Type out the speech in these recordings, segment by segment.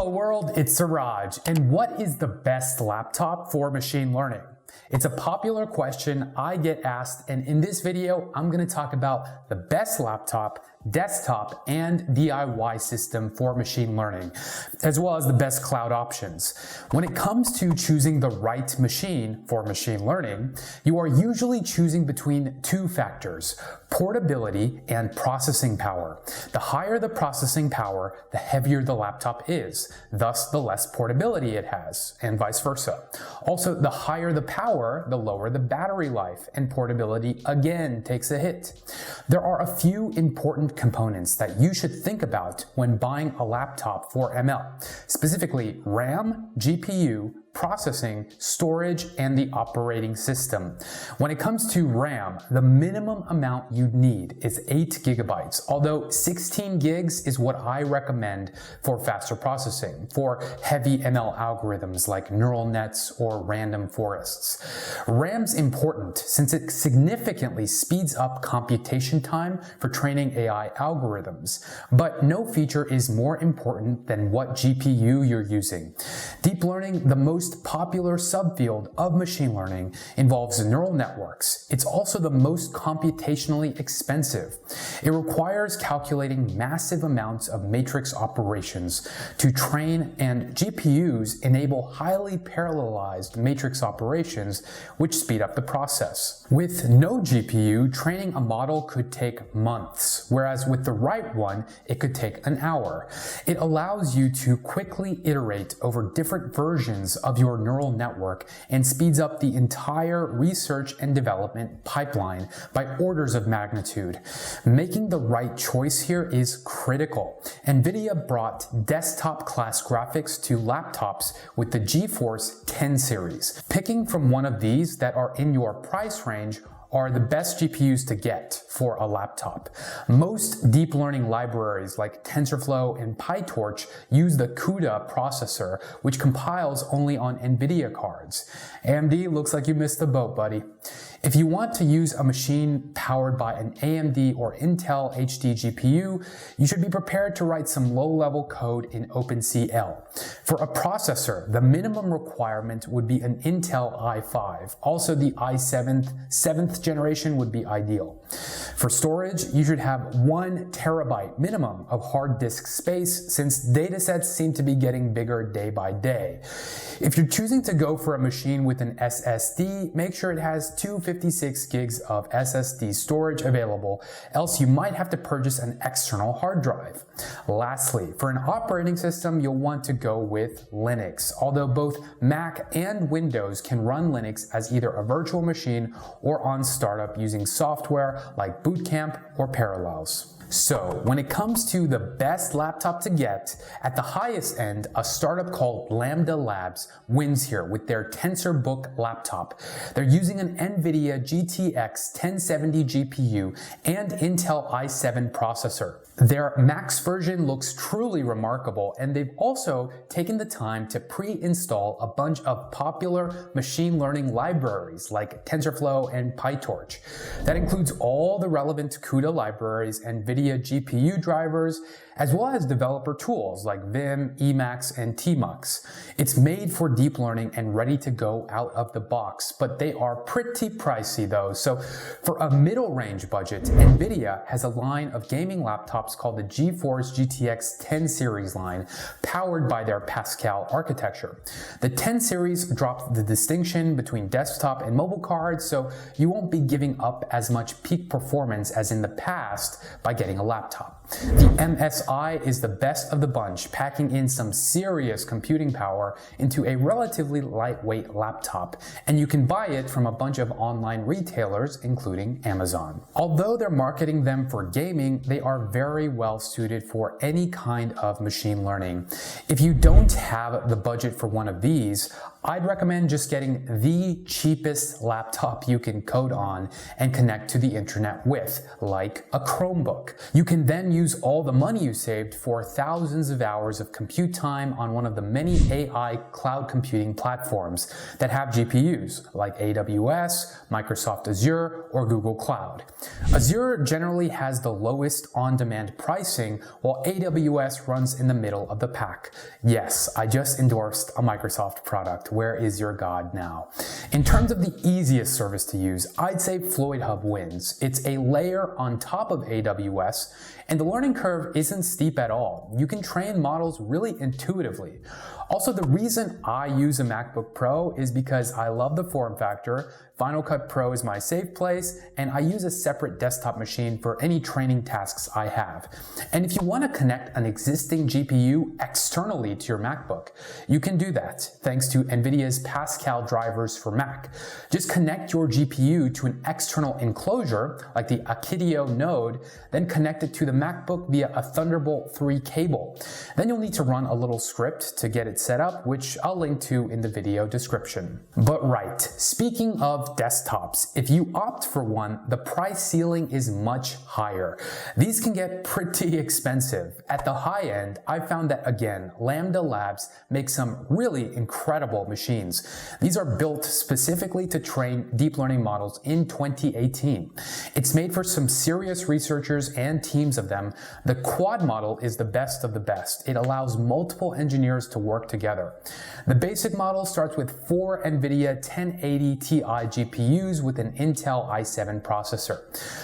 Hello world, it's Siraj, and what is the best laptop for machine learning? It's a popular question I get asked, and in this video, I'm going to talk about the best laptop, desktop, and DIY system for machine learning, as well as the best cloud options. When it comes to choosing the right machine for machine learning, you are usually choosing between two factors: portability and processing power. The higher the processing power, the heavier the laptop is, thus the less portability it has, and vice versa. Also, the higher the power, the lower the battery life, and portability again takes a hit. There are a few important components that you should think about when buying a laptop for ML, specifically RAM, GPU, processing, storage, and the operating system. When it comes to RAM, the minimum amount you need is 8 gigabytes, although 16 gigs is what I recommend for faster processing, for heavy ML algorithms like neural nets or random forests. RAM's important since it significantly speeds up computation time for training AI algorithms, but no feature is more important than what GPU you're using. Deep learning, the most popular subfield of machine learning, involves neural networks. It's also the most computationally expensive. It requires calculating massive amounts of matrix operations to train, and GPUs enable highly parallelized matrix operations which speed up the process. With no GPU, training a model could take months, whereas with the right one, it could take an hour. It allows you to quickly iterate over different versions of your neural network and speeds up the entire research and development pipeline by orders of magnitude. Making the right choice here is critical. NVIDIA brought desktop class graphics to laptops with the GeForce 10 series. Picking from one of these that are in your price range are the best GPUs to get for a laptop. Most deep learning libraries like TensorFlow and PyTorch use the CUDA processor, which compiles only on NVIDIA cards. AMD, looks like you missed the boat, buddy. If you want to use a machine powered by an AMD or Intel HD GPU, you should be prepared to write some low-level code in OpenCL. For a processor, the minimum requirement would be an Intel i5. Also, the i7 7th generation would be ideal. For storage, you should have 1 terabyte minimum of hard disk space, since datasets seem to be getting bigger day by day. If you're choosing to go for a machine with an SSD, make sure it has 256 gigs of SSD storage available, else you might have to purchase an external hard drive. Lastly, for an operating system, you'll want to go with Linux, although both Mac and Windows can run Linux as either a virtual machine or on startup using software like Boot Camp or Parallels. So, when it comes to the best laptop to get, at the highest end, a startup called Lambda Labs wins here with their TensorBook laptop. They're using an NVIDIA GTX 1070 GPU and Intel i7 processor. Their Max version looks truly remarkable, and they've also taken the time to pre-install a bunch of popular machine learning libraries like TensorFlow and PyTorch. That includes all the relevant CUDA libraries and NVIDIA GPU drivers, as well as developer tools like Vim, Emacs, and Tmux. It's made for deep learning and ready to go out of the box, but they are pretty pricey though. So for a middle range budget, NVIDIA has a line of gaming laptops called the GeForce GTX 10 series line, powered by their Pascal architecture. The 10 series dropped the distinction between desktop and mobile cards, so you won't be giving up as much peak performance as in the past by getting a laptop. The MSI is the best of the bunch, packing in some serious computing power into a relatively lightweight laptop, and you can buy it from a bunch of online retailers, including Amazon. Although they're marketing them for gaming, they are very well suited for any kind of machine learning. If you don't have the budget for one of these, I'd recommend just getting the cheapest laptop you can code on and connect to the internet with, like a Chromebook. You can then use all the money you saved for thousands of hours of compute time on one of the many AI cloud computing platforms that have GPUs, like AWS, Microsoft Azure, or Google Cloud. Azure generally has the lowest on-demand pricing, while AWS runs in the middle of the pack. Yes, I just endorsed a Microsoft product. Where is your God now? In terms of the easiest service to use, I'd say FloydHub wins. It's a layer on top of AWS, and the learning curve isn't steep at all. You can train models really intuitively. Also, the reason I use a MacBook Pro is because I love the form factor. Final Cut Pro is my safe place, and I use a separate desktop machine for any training tasks I have. And if you want to connect an existing GPU externally to your MacBook, you can do that thanks to NVIDIA's Pascal drivers for Mac. Just connect your GPU to an external enclosure, like the Akideo node, then connect it to the MacBook via a Thunderbolt 3 cable. Then you'll need to run a little script to get it set up, which I'll link to in the video description. But right, speaking of desktops, if you opt for one, the price ceiling is much higher. These can get pretty expensive. At the high end, I found that again, Lambda Labs makes some really incredible machines. These are built specifically to train deep learning models in 2018. It's made for some serious researchers and teams of them. The quad model is the best of the best. It allows multiple engineers to work together. The basic model starts with 4 NVIDIA 1080 Ti GPUs with an Intel i7 processor.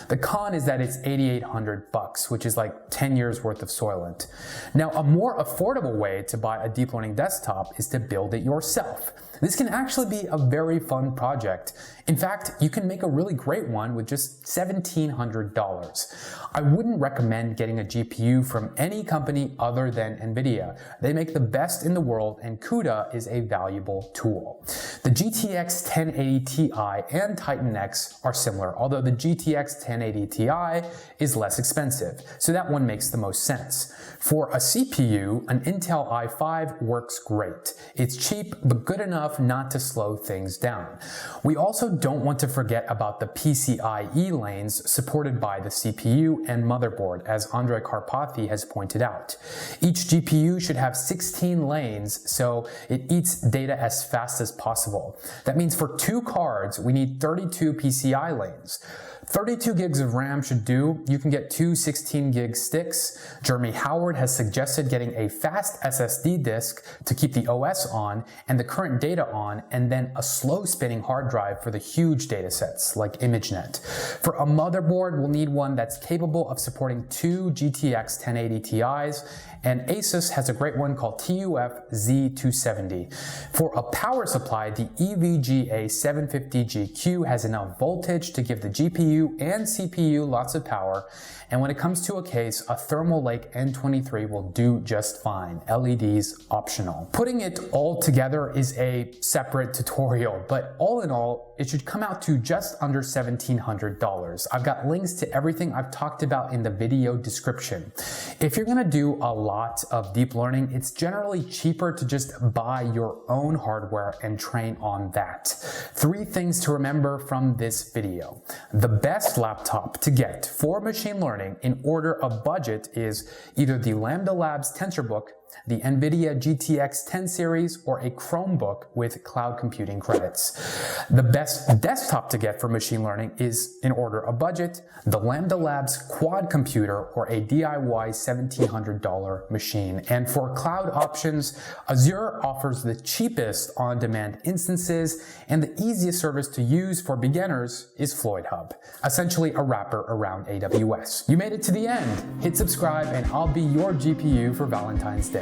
The con is that it's $8,800, which is like 10 years worth of Soylent. Now, a more affordable way to buy a deep learning desktop is to build it yourself. This can actually be a very fun project. In fact, you can make a really great one with just $1,700. I wouldn't recommend getting a GPU from any company other than NVIDIA. They make the best in the world, and CUDA is a valuable tool. The GTX 1080 Ti and Titan X are similar, although the GTX 1080 Ti is less expensive, so that one makes the most sense. For a CPU, an Intel i5 works great. It's cheap, but good enough not to slow things down. We also don't want to forget about the PCIe lanes supported by the CPU and motherboard, as Andrei Karpathy has pointed out. Each GPU should have 16 lanes, so it eats data as fast as possible. That means for 2 cards, we need 32 PCI lanes. 32 gigs of RAM should do. You can get 2 16 gig sticks. Jeremy Howard has suggested getting a fast SSD disk to keep the OS on and the current data on, and then a slow spinning hard drive for the huge data sets like ImageNet. For a motherboard, we'll need one that's capable of supporting 2 GTX 1080 Ti's, and Asus has a great one called TUF Z270. For a power supply, the EVGA 750GQ has enough voltage to give the GPU and CPU lots of power, and when it comes to a case, a Thermal Lake N23 will do just fine. LEDs optional. Putting it all together is a separate tutorial, but all in all, it should come out to just under $1,700. I've got links to everything I've talked about in the video description. If you're gonna do a lot of deep learning, it's generally cheaper to just buy your own hardware and train on that. 3 things to remember from this video. The best laptop to get for machine learning in order of budget is either the Lambda Labs TensorBook, the NVIDIA GTX 10 series, or a Chromebook with cloud computing credits. The best desktop to get for machine learning is, in order of budget, the Lambda Labs quad computer or a DIY $1,700 machine. And for cloud options, Azure offers the cheapest on-demand instances, and the easiest service to use for beginners is FloydHub, essentially a wrapper around AWS. You made it to the end. Hit subscribe and I'll be your GPU for Valentine's Day.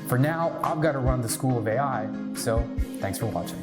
For now, I've got to run the School of AI, so thanks for watching.